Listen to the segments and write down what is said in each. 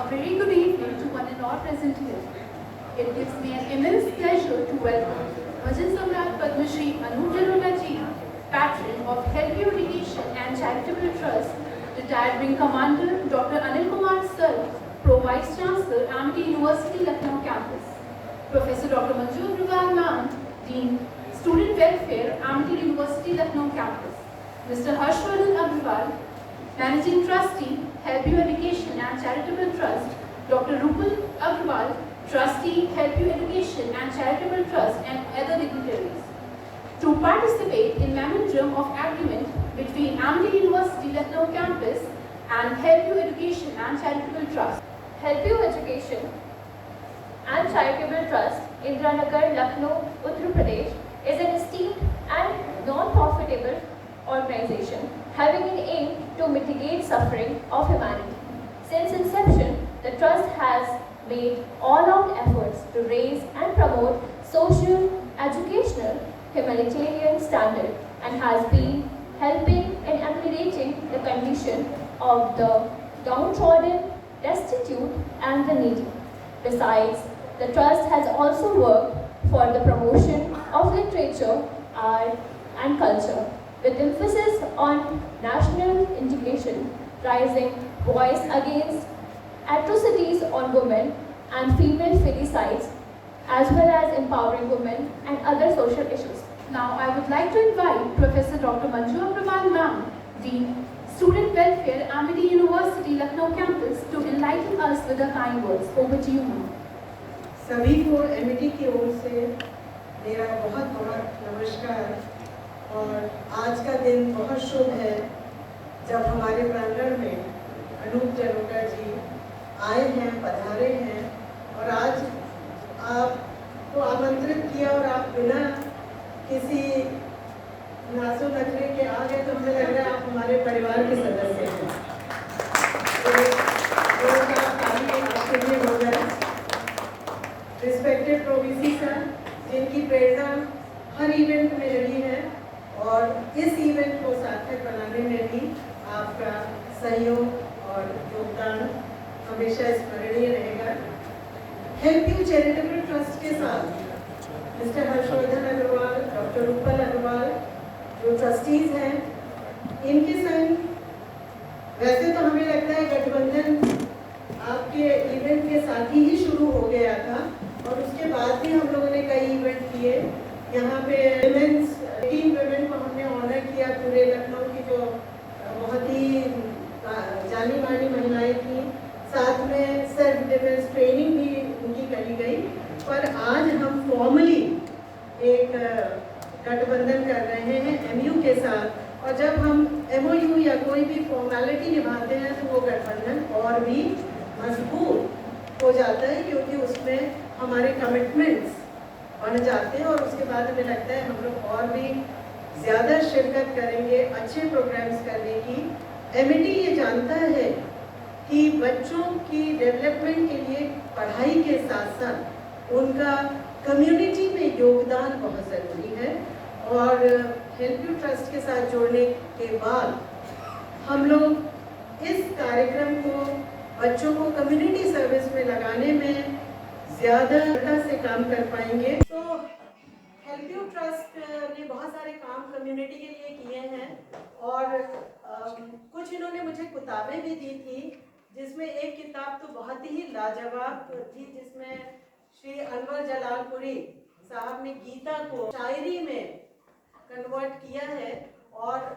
A very good evening to one and all present here. It gives me an immense pleasure to welcome Bhajan Samrat Padma Shri Anup Jalota ji, patron of Help You Education and Charitable Trust, retired Wing Commander Dr. Anil Kumar Sir, Pro Vice Chancellor, Amity University, Lucknow campus, Professor Dr. Manju Agrawal Ma'am, Dean, Student Welfare, Amity University, Lucknow campus, Mr. Harshvardhan Agrawal, Managing Trustee, Help You Education and Charitable Trust, Dr. Rupal Agrawal, Trustee, Help You Education and Charitable Trust, and other dignitaries, to participate in memorandum of agreement between Amity University, Lucknow campus and Help You Education and Charitable Trust. Help You Education and Charitable Trust, Indiranagar, Lucknow, Uttar Pradesh, is an esteemed and non-profitable organization having an aim to mitigate suffering of humanity. Since inception, the Trust has made all-out efforts to raise and promote social, educational, humanitarian standard and has been helping in ameliorating the condition of the downtrodden, destitute and the needy. Besides, the Trust has also worked for the promotion of literature, art and culture with emphasis on national integration, raising voice against atrocities on women and female felicides, as well as empowering women and other social issues. Now I would like to invite Professor Dr. Manju Agrawal Ma'am, Dean, Student Welfare, Amity University, Lucknow campus, to enlighten us with her kind words. Over to you, ma'am. सभी को Amity की ओर से मेरा बहुत बहुत नमस्कार। और आज का दिन बहुत शुभ है जब हमारे प्रांगण में अनूप जलोटा जी आए हैं, पधारे हैं और आज आपको आमंत्रित किया और आप बिना किसी नाज़ो नखरे के आ गए तो हमें लग रहा है आप हमारे परिवार के सदस्य हैं। आपके लिए हो गए। रिस्पेक्टेड प्रोवीसी सर, जिनकी प्रेरणा हर इवेंट में रही है और इस इवेंट को सार्थक बनाने में भी आपका सहयोग और योगदान हमेशा स्मरणीय रहेगा। हेल्प यू चैरिटेबल ट्रस्ट के साथ मिस्टर हर्षवर्धन अग्रवाल, डॉक्टर रूपल अग्रवाल जो ट्रस्टीज हैं, इनके संग वैसे तो हमें लगता है गठबंधन आपके इवेंट के साथ ही शुरू हो गया था और उसके बाद भी हम लोगों ने कई इवेंट किए। यहाँ पे विमेंस टीम वुमेन को हमने ऑनर किया, पूरे लखनऊ की जो बहुत ही जानी मानी महिलाएं थी, साथ में सेल्फ डिफेंस ट्रेनिंग भी उनकी करी गई। पर आज हम फॉर्मली एक गठबंधन कर रहे हैं एमयू के साथ और जब हम एमओयू या कोई भी फॉर्मेलिटी निभाते हैं तो वो गठबंधन और भी मजबूत हो जाता है क्योंकि उसमें हमारे कमिटमेंट्स बन जाते हैं और उसके बाद हमें लगता है हम लोग और भी ज़्यादा शिरकत करेंगे अच्छे प्रोग्राम्स करने की। एमिटी ये जानता है कि बच्चों की डेवलपमेंट के लिए पढ़ाई के साथ साथ उनका कम्युनिटी में योगदान बहुत ज़रूरी है और हेल्प यू ट्रस्ट के साथ जुड़ने के बाद हम लोग इस कार्यक्रम को बच्चों को कम्युनिटी सर्विस में लगाने में ज़्यादा से काम कर पाएंगे। तो हेल्प यू ट्रस्ट ने बहुत सारे काम कम्युनिटी के लिए किए हैं और कुछ इन्होंने मुझे किताबें भी दी थी, जिसमें एक किताब तो बहुत ही लाजवाब थी जिसमें श्री अनवर जलालपुरी साहब ने गीता को शायरी में कन्वर्ट किया है और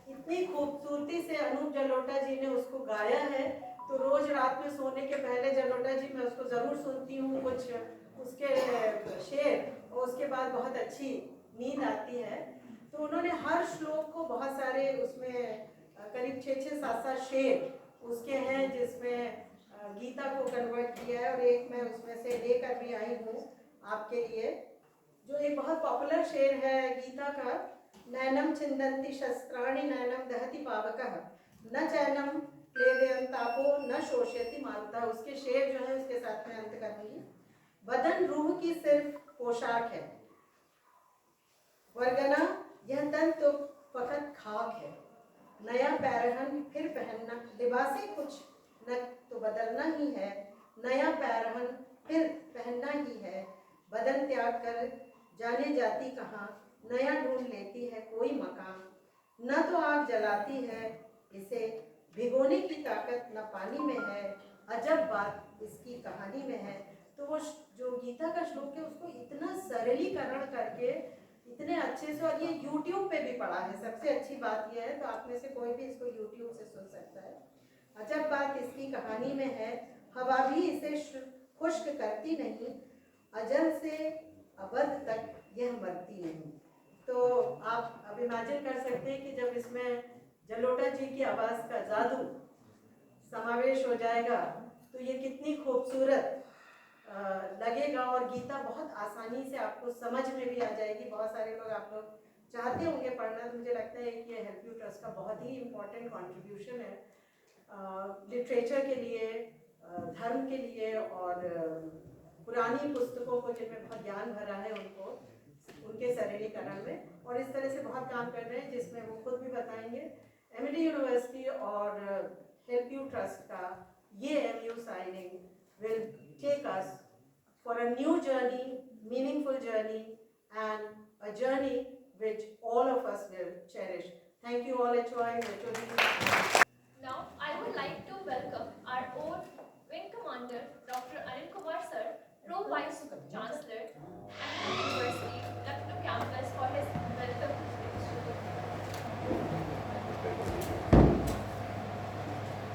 इतनी खूबसूरती से अनूप जलोटा जी ने उसको गाया है। तो रोज रात में सोने के पहले जलोटा जी मैं उसको ज़रूर सुनती हूँ, कुछ उसके शेर और उसके बाद बहुत अच्छी नींद आती है। तो उन्होंने हर श्लोक को बहुत सारे उसमें करीब 6-7 शेर उसके हैं जिसमें गीता को कन्वर्ट किया है और एक मैं उसमें से लेकर भी आई हूँ आपके लिए, जो एक बहुत पॉपुलर शेर है गीता का। नैनम छिंदन्ति शस्त्राणि नैनम दहति पावकः न चैनम क्लेदयन् तापो न शोषयति मारुतः। उसके शेर जो है उसके साथ में अंत करूंगी। बदन रूह की सिर्फ पोशाक है, वरगना यह तन तो फकत खाक है। नया पैरहन फिर पहनना, लिबासे कुछ न तो बदलना ही है, नया पैरहन फिर पहनना ही है। बदन त्याग कर जाने जाती कहाँ, नया ढूंढ लेती है कोई मकान। न तो आग जलाती है इसे भिगोने की ताकत, न पानी में है, अजब बात इसकी कहानी में है। तो वो जो गीता का श्लोक है उसको इतना सरलीकरण करके इतने अच्छे से, और ये YouTube पे भी पढ़ा है। सबसे अच्छी बात यह है, तो आप में से कोई भी इसको YouTube से सुन सकता है। अजब बात इसकी कहानी में है, हवा भी इसे खुश्क करती नहीं, अजल से अबद तक यह मरती नहीं। तो आप अब इमेजिन कर सकते हैं कि जब इसमें जलोटा जी की आवाज़ का जादू समावेश हो जाएगा तो ये कितनी खूबसूरत लगेगा, और गीता बहुत आसानी से आपको समझ में भी आ जाएगी। बहुत सारे लोग, आप लोग चाहते होंगे पढ़ना, तो मुझे लगता है कि ये हेल्प यू ट्रस्ट का बहुत ही इम्पोर्टेंट कंट्रीब्यूशन है लिटरेचर के लिए, धर्म के लिए, और पुरानी पुस्तकों को जिनमें बहुत ज्ञान भरा है उनको, उनके सरलीकरण में। और इस तरह से बहुत काम कर रहे हैं जिसमें वो खुद भी बताएंगे। एमिटी यूनिवर्सिटी और हेल्प यू ट्रस्ट का ये MU signing will take us for a new journey, meaningful journey, and a journey which all of us will cherish. Thank you all, HY, HOD. Now, I would like to welcome our own Wing Commander, Dr. Anil Kumar Sir, Pro Vice Chancellor, Amity University, Lucknow campus for his welcome speech.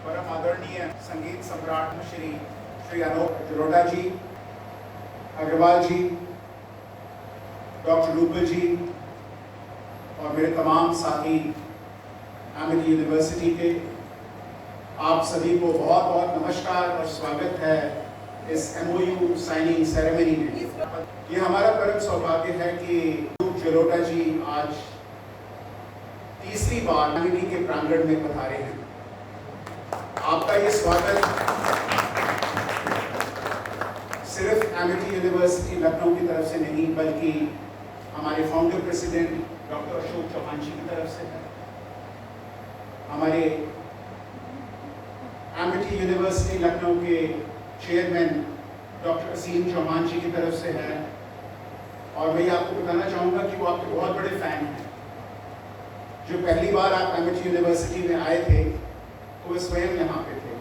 परम आदरणीय संगीत सम्राट श्री अनूप जलोटा जी, अग्रवाल जी, doctor Rupal जी और मेरे तमाम साथी Amity university के, आप सभी को बहुत बहुत नमस्कार और स्वागत है इस MOU साइनिंग सेरेमनी में। ये हमारा परम सौभाग्य है कि जलोटा जी आज तीसरी बार एमिटी के प्रांगण में पधारे हैं। आपका ये स्वागत सिर्फ एमिटी यूनिवर्सिटी लखनऊ की तरफ से नहीं, बल्कि हमारे founder president doctor Ashok Chauhan ji की तरफ से है, हमारे एमिटी यूनिवर्सिटी लखनऊ के चेयरमैन डॉक्टर असीम चौहान जी की तरफ से है, और मैं आपको बताना चाहूँगा कि वो आपके बहुत बड़े फैन हैं। जो पहली बार आप एमिटी यूनिवर्सिटी में आए थे तो वे स्वयं यहाँ पे थे,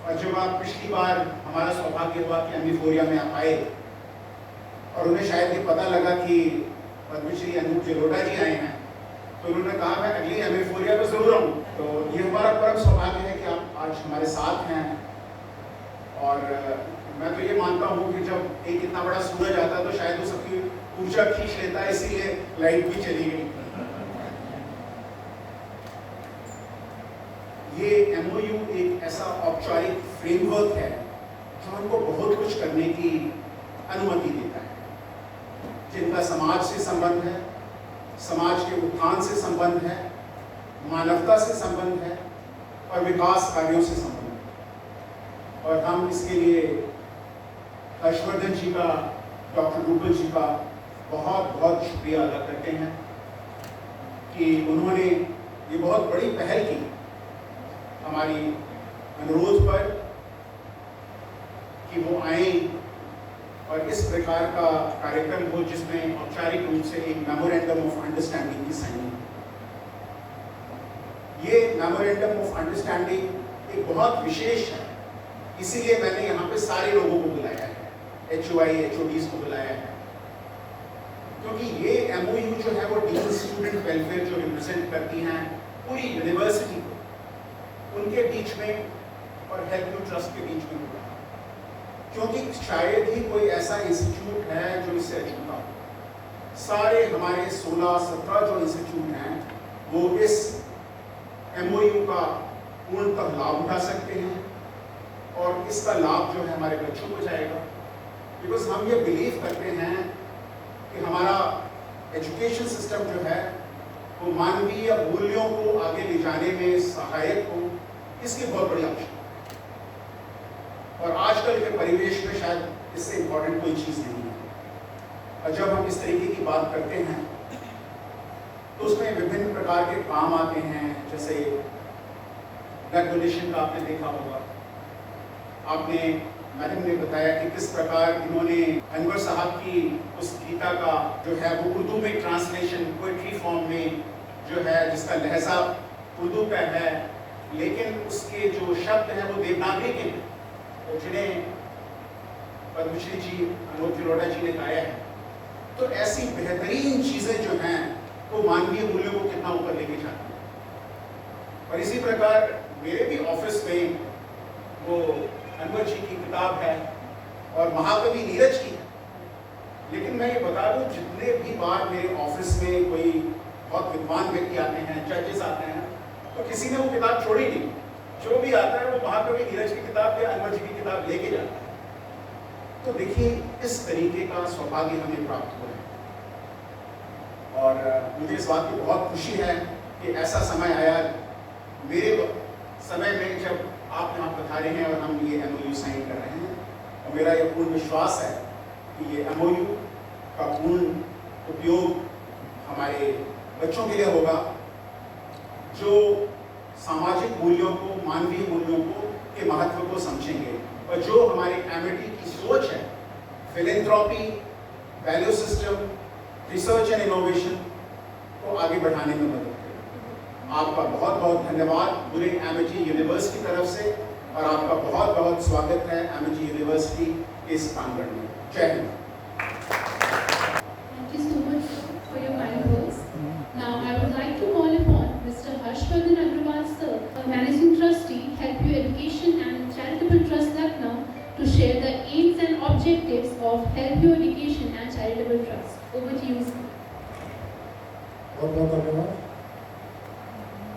और जब आप पिछली बार, हमारा सौभाग्य हुआ कि एम्फोरिया में आप आए और उन्हें शायद ये पता लगा कि पद्मश्री अनूप जलोटा जी आए हैं, तो उन्होंने कहा मैं अगली एम्फोरिया में जरूर आऊँ। तो ये हमारा परम सौभाग्य है कि आप आज हमारे साथ हैं। और मैं तो ये मानता हूँ कि जब एक इतना बड़ा सूरज आता है तो शायद वो सबकी ऊर्जा खींच लेता है, इसीलिए लाइट भी चली गई। ये MOU एक ऐसा औपचारिक फ्रेमवर्क है जो हमको बहुत कुछ करने की अनुमति देता है, जिनका समाज से संबंध है, समाज के उत्थान से संबंध है, मानवता से संबंध है और विकास कार्यों से संबंध है। और हम इसके लिए हर्षवर्धन जी का, डॉक्टर रूपल जी का बहुत बहुत शुक्रिया अदा करते हैं कि उन्होंने ये बहुत बड़ी पहल की हमारी अनुरोध पर कि वो आए और इस प्रकार का कार्यक्रम हो जिसमें औपचारिक रूप से एक मेमोरेंडम ऑफ अंडरस्टैंडिंग की साइनिंग। ये मेमोरेंडम ऑफ अंडरस्टैंडिंग एक बहुत विशेष है, इसीलिए मैंने यहाँ पे सारे लोगों को बुलाया है, HOI HODs को बुलाया है, क्योंकि ये MOU जो है वो डीन स्टूडेंट वेलफेयर जो रिप्रेजेंट करती हैं पूरी यूनिवर्सिटी को, उनके बीच में और हेल्प यू ट्रस्ट के बीच में होगा, क्योंकि शायद ही कोई ऐसा इंस्टीट्यूट है जो इससे अछूता हो। सारे हमारे 16-17 जो इंस्टीट्यूट हैं वो इस MOU का पूर्णतः लाभ उठा सकते हैं, और इसका लाभ जो है हमारे बच्चों को जाएगा। बिकॉज हम ये बिलीव करते हैं कि हमारा एजुकेशन सिस्टम जो है वो मानवीय मूल्यों को आगे ले जाने में सहायक हो, इसकी बहुत बड़ी आवश्यकता है। और आजकल के परिवेश में शायद इससे इम्पोर्टेंट कोई चीज़ नहीं है। और जब हम इस तरीके की बात करते हैं तो उसमें विभिन्न प्रकार के काम आते हैं, जैसे ब्लड डोनेशन का आपने देखा होगा। आपने मैडम ने बताया कि किस प्रकार इन्होंने अनवर साहब की उस गीता का जो है वो उर्दू में ट्रांसलेशन पोइट्री फॉर्म में जो है, जिसका लहजा उर्दू का है लेकिन उसके जो शब्द हैं वो देवनागरी के हैं, और जिन्हें पद्मश्री जी अनूप जलोटा जी ने गाया है। तो ऐसी बेहतरीन चीज़ें जो हैं वो मानवीय मूल्यों को कितना ऊपर लेके जाती हैं। और इसी प्रकार मेरे भी ऑफिस में वो अनवर जी की किताब है और महाकवि नीरज की है। लेकिन मैं ये बता दूं, जितने भी बार मेरे ऑफिस में कोई बहुत विद्वान व्यक्ति आते हैं, जजेस आते हैं, तो किसी ने वो किताब छोड़ी नहीं। जो भी आता है वो महाकवि नीरज की किताब या अनवर जी की किताब लेके जाता है। तो देखिए इस तरीके का सौभाग्य हमें प्राप्त हुआ है और मुझे इस बात की बहुत खुशी है कि ऐसा समय आया मेरे समय में जब आप यहाँ पधारे हैं और हम ये MOU साइन कर रहे हैं। और मेरा ये पूर्ण विश्वास है कि ये MOU का पूर्ण उपयोग हमारे बच्चों के लिए होगा, जो सामाजिक मूल्यों को, मानवीय मूल्यों को के महत्व को समझेंगे और जो हमारे एमिटी की सोच है, philanthropy, value system, research and innovation को आगे बढ़ाने में मदद करेगा। आपका बहुत बहुत धन्यवाद पूरे एमिटी यूनिवर्स की तरफ से और आपका बहुत बहुत स्वागत है एमिटी यूनिवर्सिटी के इस प्रांगण में। जय Hind. Thank you so much for your kind words. Now I would like to call upon Mr. Harshvardhan Agrawal sir, a Managing Trustee, Help You Education and Charitable Trust Lucknow, to share the aims and objectives of Help You Education and Charitable Trust. Over to you, sir. बहुत बहुत धन्यवाद।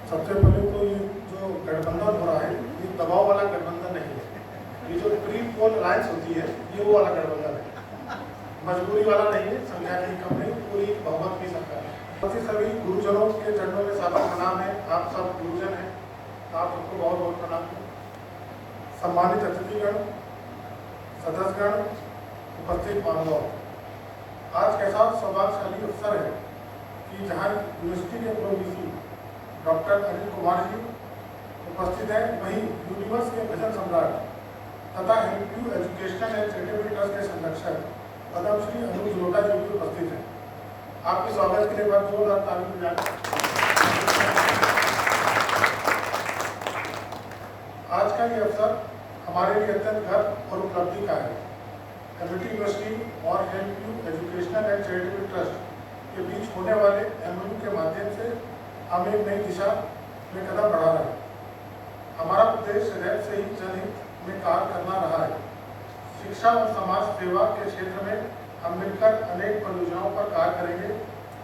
सबसे पहले तो ये जो गठबंधन हो रहा है ये दबाव वाला गठबंधन नहीं है। ये जो प्री पोल अलायंस होती है ये वो वाला गठबंधन है, मजबूरी वाला नहीं है, संख्या की कम नहीं, पूरी बहुमत की सरकार है। सभी गुरुजनों के चरणों में सादर प्रणाम है। आप सब गुरुजन हैं, आप सबको बहुत बहुत प्रणाम है। सम्मानित अतिथिगण, सदस्यगण, उपस्थित मानव, आज कैसा सौभाग्यशाली अवसर है कि जहाँ यूनिवर्सिटी के प्रोवीसी डॉक्टर अनिल कुमार जी उपस्थित हैं, वहीं यूनिवर्स के भजन सम्राट तथा help you educational and Charitable Trust के संरक्षक पद्मश्री अनूप जलोटा जी भी उपस्थित हैं। आपके स्वागत के लिए बात जोरदार ताली बजाएं। आज का ये अवसर हमारे लिए अत्यंत गर्व और उपलब्धि का है। एमिटी यूनिवर्सिटी और help you educational and Charitable Trust के बीच होने वाले MOU के माध्यम से हम एक नई दिशा में कदम बढ़ा रहे हैं। हमारा उद्देश्य सदैव से ही जनहित में कार्य करना रहा है। शिक्षा और समाज सेवा के क्षेत्र में हम मिलकर अनेक परियोजनाओं पर कार्य करेंगे,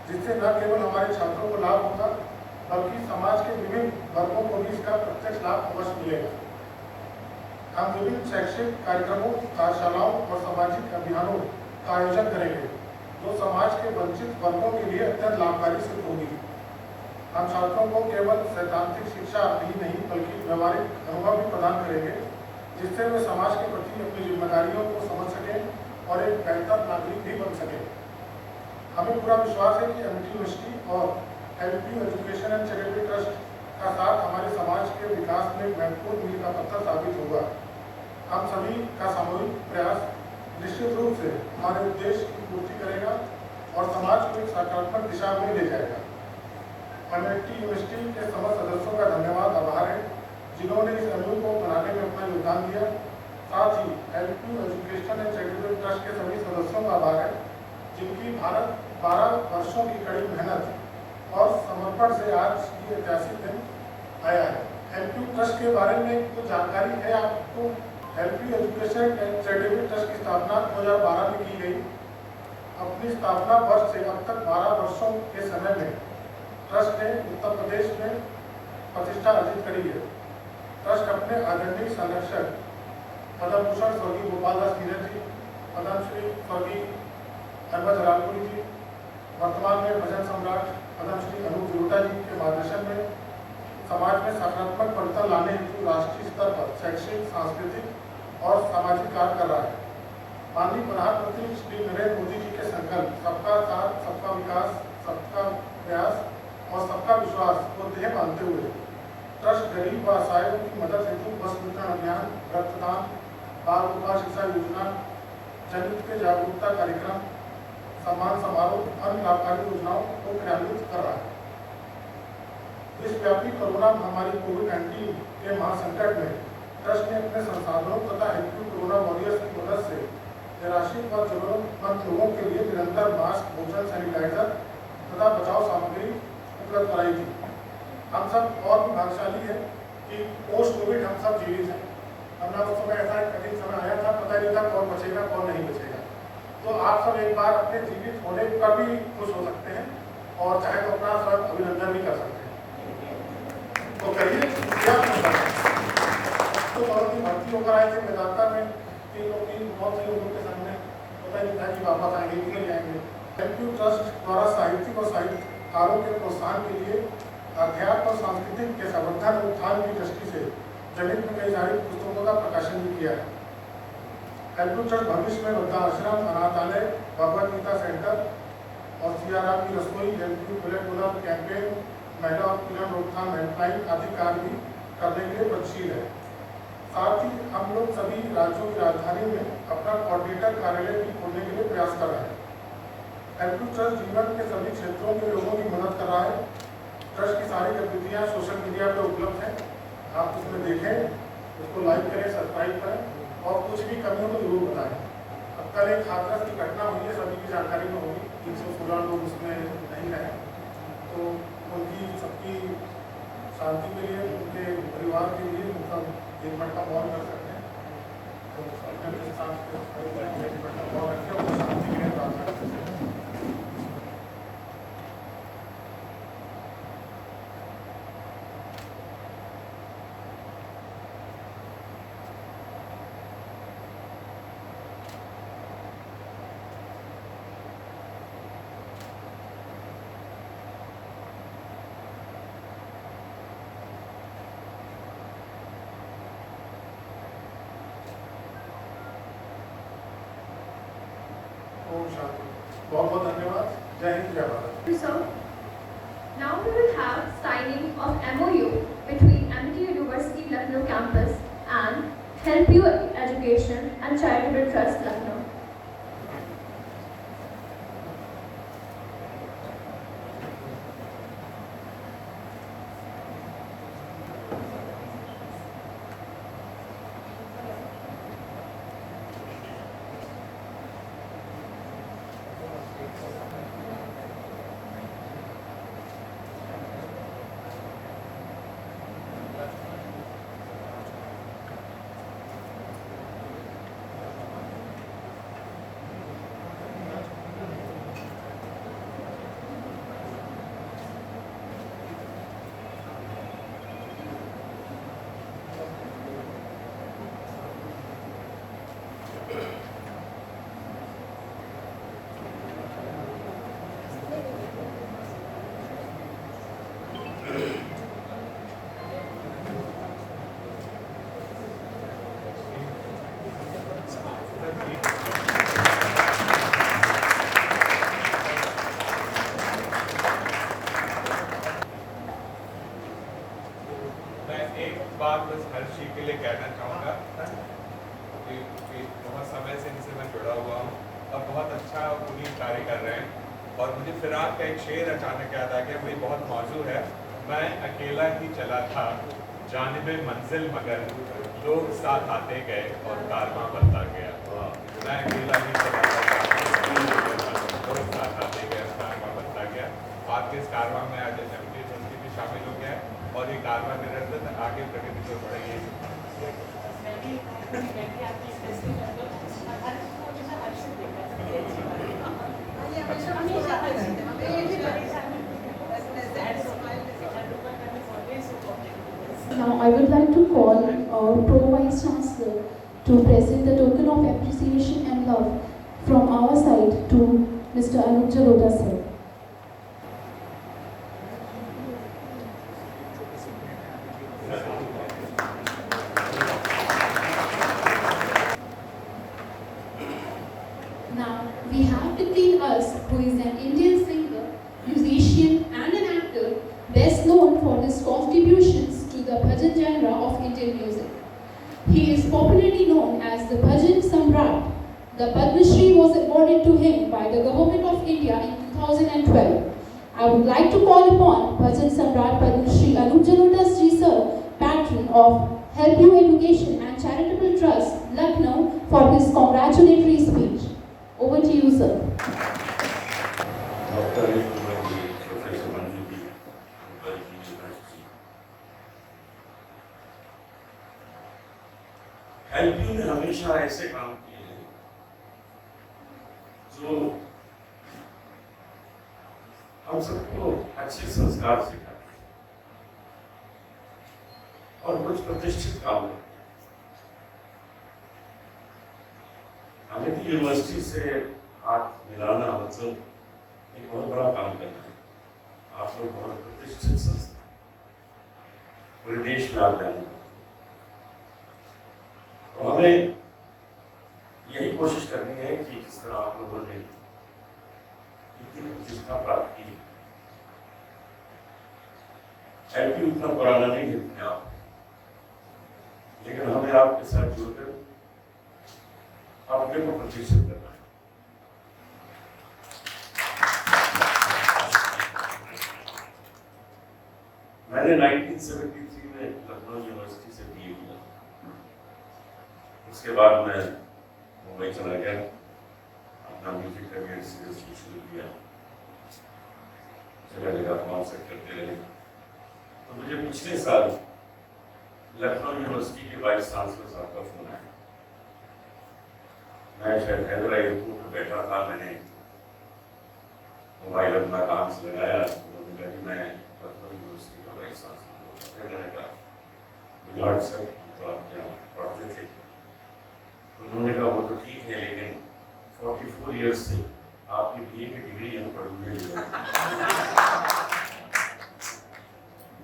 जिससे न केवल हमारे छात्रों को लाभ होगा बल्कि समाज के विभिन्न वर्गों को भी इसका प्रत्यक्ष लाभ अवश्य मिलेगा। हम विभिन्न शैक्षिक कार्यक्रमों, कार्यशालाओं और सामाजिक अभियानों का आयोजन करेंगे जो समाज के वंचित वर्गों के लिए अत्यंत लाभकारी सिद्ध होगी। हम छात्रों को केवल सैद्धांतिक शिक्षा ही नहीं बल्कि व्यवहारिक अनुभव भी प्रदान करेंगे, जिससे वे समाज के प्रति अपनी जिम्मेदारियों को समझ सकें और एक बेहतर नागरिक भी बन सकें। हमें पूरा विश्वास है कि एमिटी यूनिवर्सिटी और help You Education and Charitable trust का साथ हमारे समाज के विकास में महत्वपूर्ण मील का पत्थर साबित होगा। हम सभी का सामूहिक प्रयास निश्चित रूप से हमारे उद्देश्य की पूर्ति करेगा और समाज को एक सकारात्मक दिशा में ले जाएगा। एमिटी यूनिवर्सिटी के समस्त सदस्यों का धन्यवाद, आभार है जिन्होंने इस MOU को बनाने में अपना योगदान दिया। साथ ही Help You Education and Charitable Trust के सभी सदस्यों का आभार है जिनकी 12 वर्षों की कड़ी मेहनत और समर्पण से आज ये ऐतिहासिक दिन आया है। हेल्प यू ट्रस्ट के बारे में कुछ जानकारी है आपको। Help You Education and Charitable trust की स्थापना 2012 में की गई। अपनी स्थापना वर्ष से अब तक 12 वर्षों के समय में ट्रस्ट ने उत्तर प्रदेश में प्रतिष्ठा अर्जित करी है। ट्रस्ट अपने आदरणीय संरक्षक पद्म भूषण स्वर्गीय गोपाल दास नीरज जी, पद्मश्री स्वर्गीय अनवर जलालपुरी जी, वर्तमान में भजन सम्राट पद्मश्री अनूप जलोटा जी के मार्गदर्शन में समाज में सकारात्मक परिवर्तन लाने हेतु राष्ट्रीय स्तर पर शैक्षिक, सांस्कृतिक और सामाजिक कार्य कर रहा है। माननीय प्रधानमंत्री श्री नरेंद्र मोदी जी के संकल्प सबका साथ, सबका विकास, सबका प्रयास और सबका विश्वास को ध्येय मानते हुए ट्रस्ट ट्रस्ट गरीब व असहायों की मदद हेतु वस्त्र वितरण अभियान, रक्तदान, बाल विकास शिक्षा योजना, जनहित के जागरूकता कार्यक्रम, सम्मान समारोह, अन्य लाभकारी योजनाओं को क्रियान्वित कर रहा है। विश्वव्यापी कोरोना महामारी कोविड-19 के महासंकट में ट्रस्ट ने अपने संसाधनों तथा हेल्प यू कोरोना वॉरियर्स की मदद से निराश्रित व जरूरतमंद लोगों के लिए निरंतर मास्क, भोजन, सैनिटाइजर तथा बचाव सामग्री उपलब्ध कराई थी। हम सब और भी भाग्यशाली हैं कि पोस्ट कोविड हम सब जीवित हैं, वरना उस समय ऐसा कठिन समय आया था, पता नहीं था कौन बचेगा कौन नहीं बचेगा। तो आप सब एक बार अपने जीवित होने पर भी खुश हो सकते हैं और चाहे तो अपना स्वयं अभिनंदन भी कर सकते हैं। तो करिए तो बहुत ही भर्ती होकर आए थे मेदांता में, बहुत से लोगों के सामने पता नहीं था कि वापस आएंगे कि नहीं आएंगे। हेल्प यू ट्रस्ट द्वारा साहित्यिक और साहित्यकारों के प्रोत्साहन के लिए अध्यात्म और सांस्कृतिक के संवर्धन और उत्थान की दृष्टि से जनहित में कई सारी पुस्तकों का प्रकाशन भी किया है। हेल्प यू ट्रस्ट भविष्य में वृद्धाश्रम, अनाथालय, भगवद गीता सेंटर और सीआरआर की रसोई, हेल्प यू बुलेट कैंपेन, महिला उत्पीड़न रोकथाम हेल्पलाइन आदि कार्य भी करने के लिए प्रगतिशील है। साथ ही हम लोग सभी राज्यों की राजधानी में अपना कोऑर्डिनेटर कार्यालय भी खोलने के लिए प्रयास कर रहे हैं। हेल्प यू ट्रस्ट जीवन के सभी क्षेत्रों के लोगों की मदद कर रहा है। ट्रस्ट की सारी गतिविधियाँ सोशल मीडिया पर उपलब्ध हैं, आप उसमें देखें, उसको लाइक करें, सब्सक्राइब करें और कुछ भी कमी हो तो जरूर बताएं। अब कल एक हादसा की घटना हुई है, सभी की जानकारी में होगी, 316 लोग उसमें नहीं रहे, तो उनकी सबकी शांति के लिए, उनके परिवार के लिए मतलब 1 मिनट का मौन कर सकते हैं। तो अपने साथ 1 मिनट का मौन रखें और शांति के लिए प्रार्थना कर सकते हैं। बहुत बहुत धन्यवाद। जय हिंद, जय Bharat. So, now we will have signing of MOU between Amity University Lucknow campus and Help You Education and Charitable Trust Lucknow. बात बस हर्षी के लिए कहना चाहूँगा कि बहुत समय से इनसे मैं जुड़ा हुआ हूँ और बहुत अच्छा पुनीत कार्य कर रहे हैं। और मुझे फिराक का एक शेर अचानक याद आ गया, वही बहुत मौजू है। मैं अकेला ही चला था जानिबे मंजिल मगर लोग साथ आते गए और कारवां बनता गया। मैं अकेला ही चला था, लोग साथ आते गए और कारवां बनता गया। आपके इस कारवां में आज एमटी यूनिवर्सिटी भी शामिल हो गया है और ये कारवां निरंतर आगे प्रगति को बढ़ाइए। Now I would like to call our Pro Vice Chancellor to present the token of appreciation and love from our side to Mr. Anup Jalota sir. Now we have between us who is an Indian singer, musician and an actor best known for his contributions to the bhajan genre of Indian music. He is popularly known as the Bhajan Samrat. The Padma Shri was awarded to him by the Government of India in 2012. I would like to call upon Bhajan Samrat Padma Shri Anup Jalotas ji sir, patron of Help You Education and Charitable Trust, Lucknow, for his congratulatory speech. Over to you, sir. Help you ने हमेशा ऐसे काम किए हैं जो हम सबको अच्छे संस्कार सिखाते हैं और कुछ प्रतिष्ठित काम करते हैं। हमें तो यूनिवर्सिटी से हाथ मिलाना मतलब एक बहुत बड़ा काम करना है। आप लोग बहुत प्रतिष्ठित संस्था पूरे देश में आप जाने तो हमें यही कोशिश करनी है कि किस तरह आप लोगों ने इतनी प्रतिष्ठा प्राप्त की। एलपी उतना पुराना नहीं है आप, लेकिन हमें आपके साथ जुड़कर अपने को प्रतिष्ठित करना है। मैंने 1973 में लखनऊ यूनिवर्सिटी से BA किया। उसके बाद मैं मुंबई चला गया, अपना म्यूजिक करियर सीरियसली शुरू किया, जगह जगह कॉन्सर्ट करते रहे। तो मुझे पिछले साल लखनऊ यूनिवर्सिटी के वाइस चांसलर साहब का फोन आया। मैं शायद हैदरा एयरपोर्ट पर बैठा था, मैंने मोबाइल अपना काम से लगाया, उन्होंने कहा कि मैं लखनऊ यूनिवर्सिटी का वाइस चांसलर हूँ। मैंने कहा सर तो आप यहाँ पढ़ते थे? उन्होंने कहा वो तो ठीक है, लेकिन 44 ईयर्स से आपकी BA की डिग्री यहाँ पढ़ हुई है।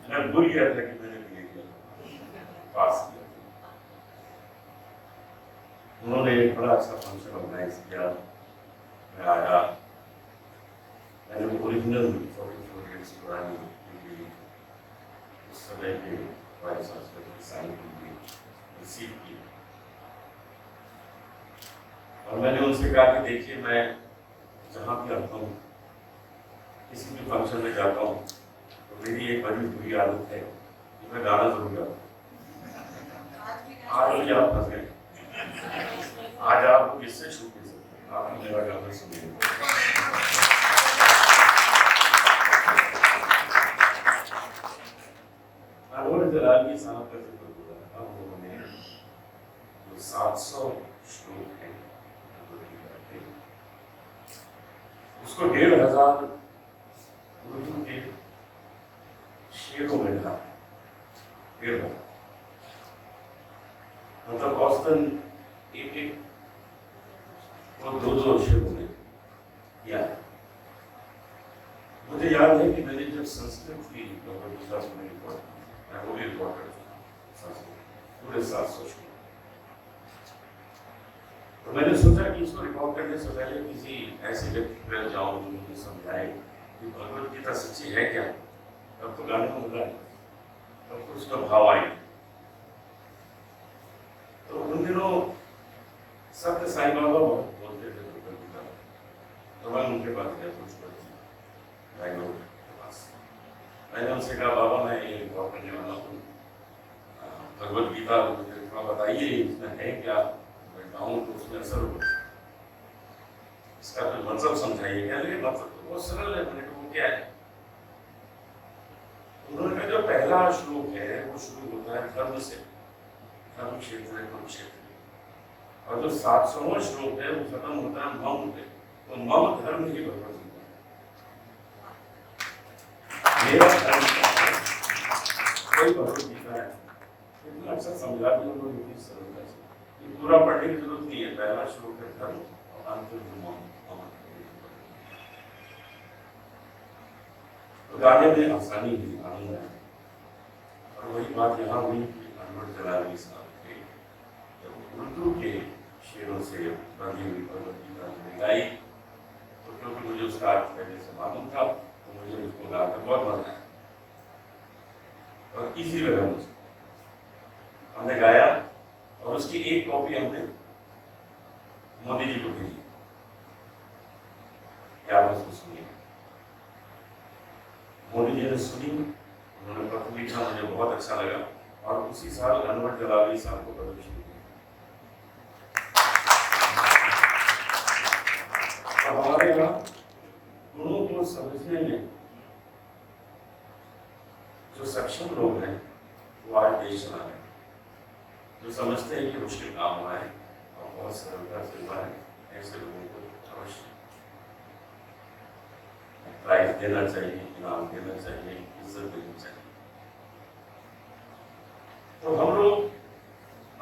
मैं भूल गया था कि मैंने BA किया, पास किया। उन्होंने एक बड़ा अच्छा फंक्शन ऑर्गेनाइज किया। मैं आया, मैंने वो ओरिजिनल 44 ईयर्स पुरानी डिग्री उस समय के वाइस चांसलर की साइन की रिसीव की और मैंने उनसे कहा कि देखिए, मैं जहाँ भी आता हूँ, किसी भी फंक्शन में जाता हूँ, तो मेरी एक बड़ी बुरी आदत है कि मैं गाना जरूर गाता हूँ। आज भी आप फंस गए, आज आप किससे छूट नहीं सकते, आप मेरा गाना सुनिए। अनवर जलाली साहब का जिक्र हो रहा था, उन्होंने जो 700 श्लोक हैं उसको 1500 उर्दू के शेरों में था। 1500 मतलब औसतन एक और 2 शेरों में किया। मुझे याद है कि मैंने जब संस्कृत की क्लास में रिपोर्ट, मैं वो भी रिपोर्टर संस्कृत पूरे 700 श्लोक, तो मैंने सोचा कि इसको रिकॉर्ड करने से पहले किसी ऐसे व्यक्ति पर जाऊं जो मुझे समझाए कि भगवद गीता सच्ची है क्या। तब तो गाने को मजा आए, तब तो उसका भाव आए। तो उन दिनों सत्य साईं बाबा बहुत बोलते थे भगवद गीता, तो मैं उनके पास गया बैंगलोर के पास। मैंने उनसे कहा, बाबा मैं ये रिकॉर्ड करने वाला हूँ, भगवद गीता मुझे थोड़ा बताइए इसमें है क्या, तो उसमें असर हो, इसका तो मतलब समझाइए। क्या लगे मतलब तो बहुत सरल है। मैंने कहा वो क्या है? उन्होंने कहा जो पहला श्लोक है वो शुरू होता है धर्म से, धर्म क्षेत्र कुरुक्षेत्र, और जो 700वां श्लोक है वो खत्म होता है मम पे, तो मम धर्म ही भगवद गीता है। मेरा धर्म कोई भगवद गीता है। इतना अच्छा समझा दिया उन्होंने, इतनी सरलता से। पूरा पढ़ने की जरूरत नहीं है, पहला श्लोक है धर्म और अंतिम तो गाने में आसानी ही आनंद है। और वही बात यहाँ हुई कि अनवर जलाली साहब के जब उर्दू के शेरों से बंधी हुई भगवद गीता में गाई, तो क्योंकि मुझे उसका अर्थ पहले से मालूम था, तो मुझे उसको गाकर बहुत मजा आया और इजी लगा मुझे। हमने गाया और उसकी एक कॉपी हमने मोदी जी को भेजी। क्या महसूस हुई? मोदी जी ने सुनी, उन्होंने पत्र लिखा, मुझे बहुत अच्छा लगा और उसी साल अनवर जलाली साहब को पद्मश्री दी। अब हमारे यहाँ गुणों को समझने में जो सक्षम लोग हैं वो आज देश चला रहे हैं, जो समझते हैं कि मुश्किल काम हुआ है और बहुत सरलता से हुआ है, ऐसे लोगों को अवश्य प्राइज देना चाहिए, इनाम देना चाहिए, इज्जत देनी चाहिए। तो हम लोग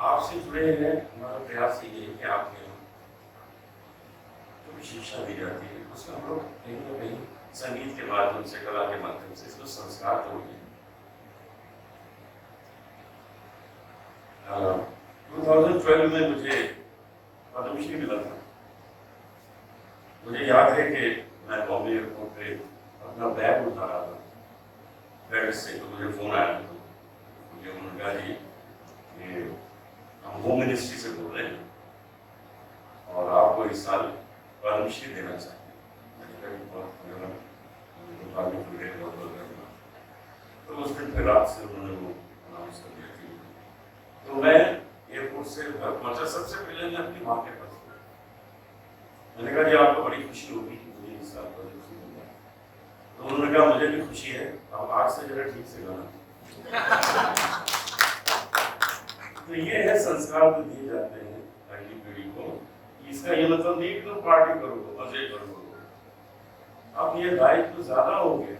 आपसे जुड़े हैं, हमारा प्रयास ये है कि आपके यहाँ जो भी शिक्षा दी जाती है उसमें हम लोग कहीं ना कहीं संगीत के माध्यम से, कला के माध्यम से इसको संस्कार जोड़िए। 2012 में मुझे पद्मश्री मिला था। मुझे याद है कि मैं बॉम्बे एयरपोर्ट पे अपना बैग उठा रहा था बेड से, तो मुझे फोन आया था। मुझे उन्होंने कहा जी ये हम होम मिनिस्ट्री से बोल रहे हैं और आपको इस साल पद्मश्री देना चाहिए। तो उस दिन फिर रात से उन्होंने वो अनाउंस कर दिया थी। तो मैं एयरपोर्ट से घर पहुंचा, सबसे पहले मैं अपनी माँ के पास गया। मैंने कहा जी आपको बड़ी खुशी होगी कि मुझे इस साल पद्मश्री मिल गया। तो उन्होंने कहा मुझे भी खुशी है, आप आज से जरा ठीक से गाना। तो ये है संस्कार जो दिए जाते हैं अगली पीढ़ी को। इसका ये मतलब नहीं कि तुम पार्टी करो, मजे करो, अब ये दायित्व ज्यादा हो गया।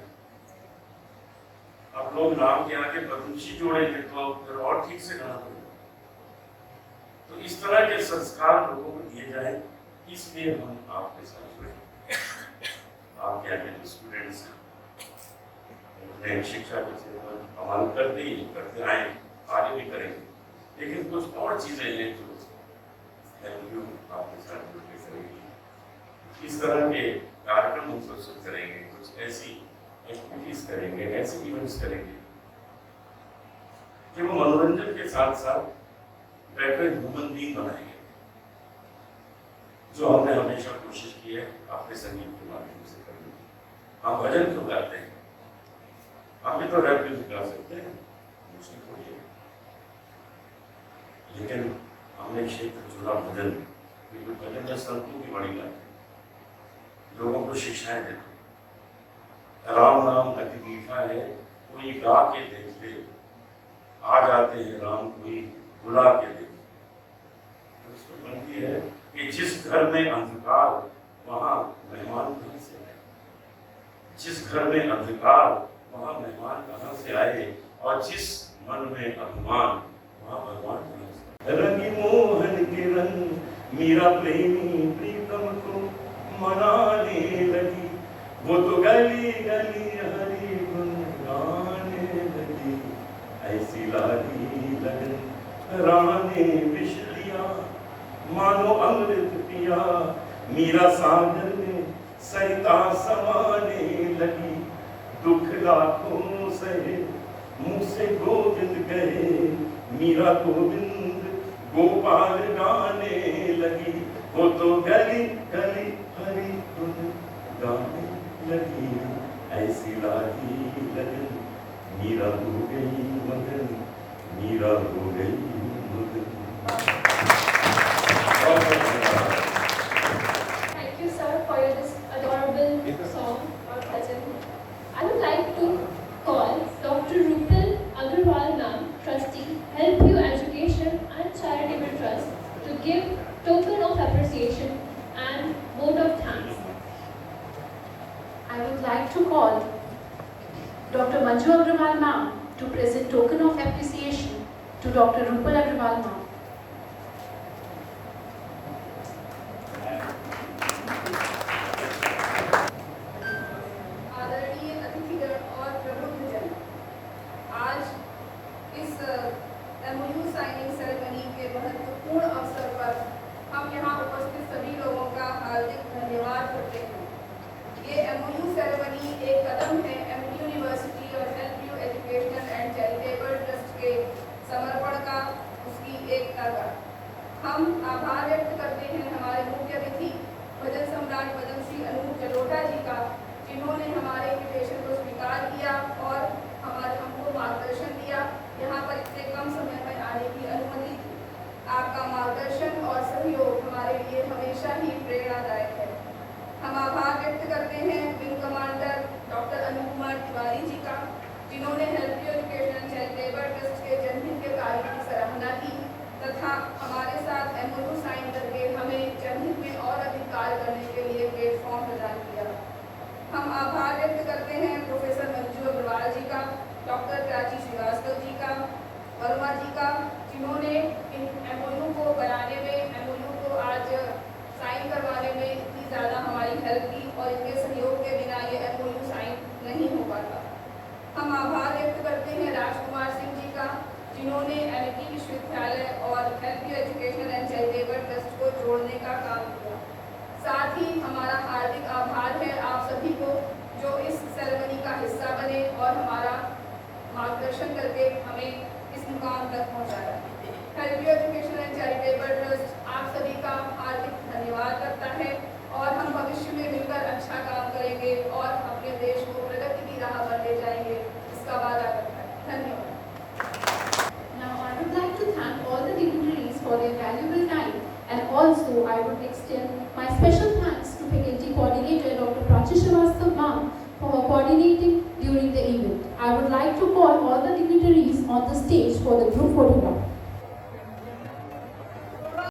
अब लोग नाम के आगे पद्मश्री जोड़ेंगे तो फिर और ठीक से गाना पड़ेगा। तो इस तरह के संस्कार लोगों को दिए जाए, इसलिए हम आपके साथ जुड़े। आपके आगे जो स्टूडेंट्स हैं शिक्षा के क्षेत्र में अमल करते आए, आगे भी करेंगे, लेकिन कुछ और चीजें हैं जो आपके साथ जुड़के करेंगी। इस तरह के कार्यक्रम हम प्रस्तुत करेंगे, कुछ ऐसी एक्टिविटीज करेंगे, ऐसे इवेंट्स करेंगे कि वो मनोरंजन के साथ साथ बेटर ह्यूमन बीइंग बनाएंगे, जो हमने हमेशा कोशिश की है अपने संगीत के माध्यम से करने की। हम भजन क्यों गाते हैं? हम भी तो रैप म्यूजिक गा सकते हैं, मुश्किल थोड़ी है। लेकिन हमने क्षेत्र चुना भजन, क्योंकि भजन में संतों की बड़ी बात है, लोगों को शिक्षाएं देते। राम नाम अति मीठा है, कोई गा के देख ले, आ जाते हैं राम कोई बुला के देख। उसको बनती है कि जिस घर में अंधकार वहां मेहमान कहां से आए, जिस घर में अंधकार वहां मेहमान कहां से आए, और जिस मन में अभिमान वहां भगवान कहां से आए। रंगी मोहन के रंग मीरा प्रेमी प्रीतम को मनाने लगी, वो तो गली गली हरी गुन गाने लगी। ऐसी लागी लगन राने विष लिया, मानो अमृत पिया, मीरा सागर में सरिता समाने लगी। दुख लाखों सहे मुँह से गोविंद कहे, मीरा गोविंद गोपाल गाने लगी। वो तो गली गली हरी गुन गाने लगी। ऐसी लागी लगन मीरा हो गई मगन, मीरा हो गई मगन। Thank you, sir, for this adorable song or bhajan. I would like to call Dr. Rupal Agrawal ma'am, Trustee, Help You Education and Charitable Trust, to give token of appreciation and vote of thanks. I would like to call Dr. Manju Agrawal ma'am to present token of appreciation to Dr. Rupal Agrawal ma'am. आदरणीय अतिथिगण और प्रबुद्धजन, आज इस MOU signing ceremony के महत्वपूर्ण अवसर पर हम यहाँ उपस्थित सभी लोगों का हार्दिक धन्यवाद करते हैं। ये MOU सेरेमनी एक कदम है MD यूनिवर्सिटी और help you educational and Charitable Trust के समर्पण का, कलाकार। हम आभार व्यक्त करते हैं हमारे मुख्य अतिथि भजन सम्राट पद्मश्री अनूप जलोटा जी का, जिन्होंने हमारे इन्विटेशन को स्वीकार किया और हमको मार्गदर्शन दिया, यहाँ पर इतने कम समय में आने की अनुमति दी। आपका मार्गदर्शन और सहयोग हमारे लिए हमेशा ही प्रेरणादायक है। हम आभार व्यक्त करते हैं wing commander doctor Anoop Kumar Tiwari ji का, जिन्होंने हेल्प एजुकेशन चैरिटेबल ट्रस्ट के जनहित के कार्य की सराहना की तथा हमारे साथ MOU साइन करके हमें जनहित में और अधिक कार्य करने के लिए प्लेटफॉर्म प्रदान किया। हम आभार व्यक्त करते हैं प्रोफेसर मंजू अग्रवाल जी का, डॉक्टर प्राची श्रीवास्तव जी का, वर्मा जी का, जिन्होंने इन MOU को बनाने में, MOU को आज साइन करवाने में इतनी ज़्यादा हमारी हेल्प की और इनके सहयोग के बिना ये MOU साइन नहीं हो पाता। हम आभार व्यक्त करते हैं राजकुमार सिंह जी का, जिन्होंने एमिटी विश्वविद्यालय और help education and Charitable trust को जोड़ने का काम किया। साथ ही हमारा हार्दिक आभार है आप सभी को जो इस सेरेमनी का हिस्सा बने और हमारा मार्गदर्शन करके हमें इस मुकाम तक पहुंचाया। Help education and Charitable trust आप सभी का हार्दिक धन्यवाद करता है और हम भविष्य में मिलकर अच्छा काम करेंगे और अपने देश को प्रगति की राह पर ले जाएंगे, इसका वादा करता है। धन्यवाद। Now I would like to thank all the dignitaries for their valuable time, and also I would extend my special thanks to faculty coordinator Dr. Prachi Srivastava ma'am for coordinating during the event. I would like to call all the dignitaries on the stage for the group photograph.